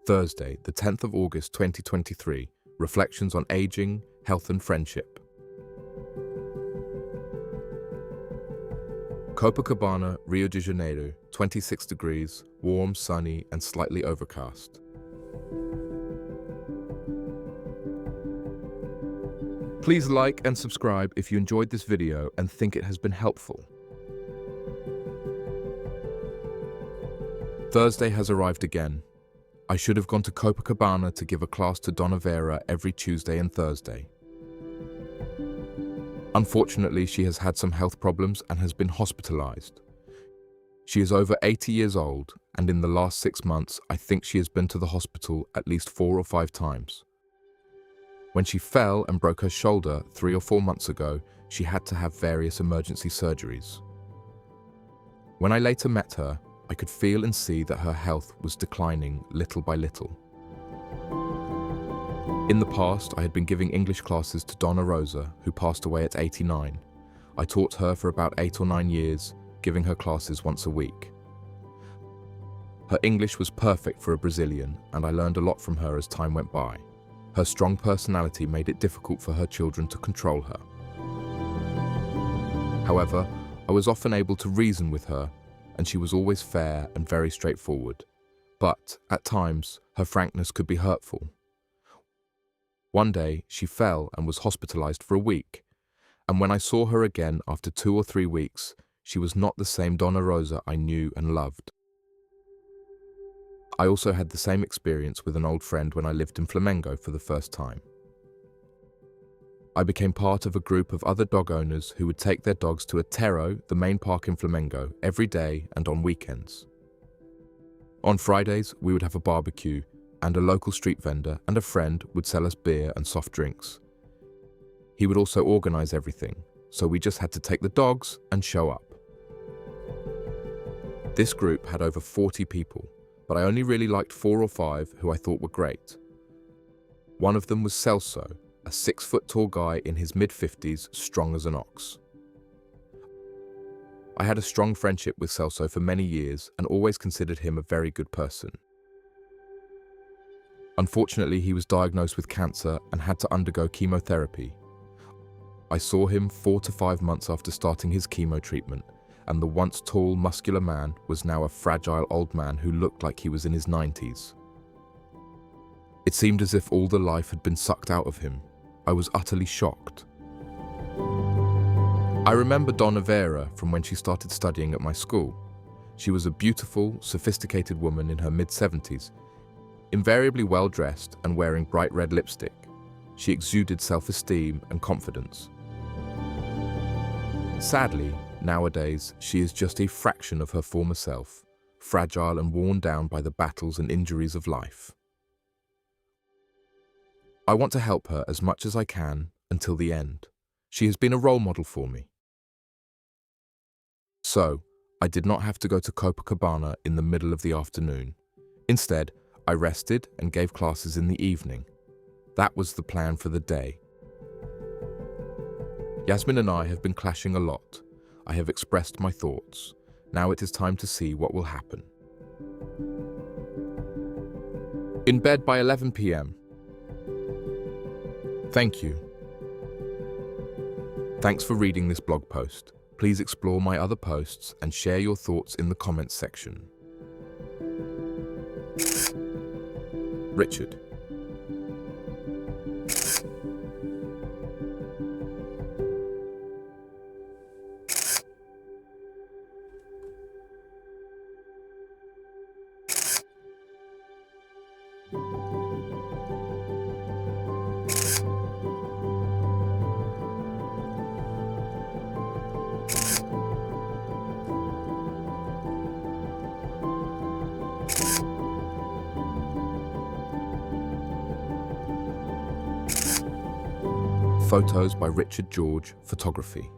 Thursday, the 10th of August 2023, Reflections on Aging, Health and Friendship. Copacabana, Rio de Janeiro, 26 degrees, warm, sunny and slightly overcast. Please like and subscribe if you enjoyed this video and think it has been helpful. Thursday has arrived again. I should have gone to Copacabana to give a class to Dona Vera every Tuesday and Thursday. Unfortunately, she has had some health problems and has been hospitalized. She is over 80 years old, and in the last 6 months, I think she has been to the hospital at least 4 or 5 times. When she fell and broke her shoulder 3 or 4 months ago, she had to have various emergency surgeries. When I later met her, I could feel and see that her health was declining little by little. In the past, I had been giving English classes to Dona Rosa, who passed away at 89. I taught her for about 8 or 9 years, giving her classes once a week. Her English was perfect for a Brazilian, and I learned a lot from her as time went by. Her strong personality made it difficult for her children to control her. However, I was often able to reason with her, and she was always fair and very straightforward. But, at times, her frankness could be hurtful. One day, she fell and was hospitalized for a week, and when I saw her again after 2 or 3 weeks, she was not the same Dona Rosa I knew and loved. I also had the same experience with an old friend when I lived in Flamengo for the first time. I became part of a group of other dog owners who would take their dogs to Aterro, the main park in Flamengo, every day and on weekends. On Fridays, we would have a barbecue, and a local street vendor and a friend would sell us beer and soft drinks. He would also organize everything, so we just had to take the dogs and show up. This group had over 40 people, but I only really liked 4 or 5 who I thought were great. One of them was Celso, a 6-foot-tall guy in his mid-50s, strong as an ox. I had a strong friendship with Celso for many years and always considered him a very good person. Unfortunately, he was diagnosed with cancer and had to undergo chemotherapy. I saw him 4 to 5 months after starting his chemo treatment, and the once tall, muscular man was now a fragile old man who looked like he was in his 90s. It seemed as if all the life had been sucked out of him. I was utterly shocked. I remember Dona Vera from when she started studying at my school. She was a beautiful, sophisticated woman in her mid-70s, invariably well-dressed and wearing bright red lipstick. She exuded self-esteem and confidence. Sadly, nowadays, she is just a fraction of her former self, fragile and worn down by the battles and injuries of life. I want to help her as much as I can until the end. She has been a role model for me. So, I did not have to go to Copacabana in the middle of the afternoon. Instead, I rested and gave classes in the evening. That was the plan for the day. Yasmin and I have been clashing a lot. I have expressed my thoughts. Now it is time to see what will happen. In bed by 11 p.m. Thank you. Thanks for reading this blog post. Please explore my other posts and share your thoughts in the comments section. Richard. Photos by Richard George, photography.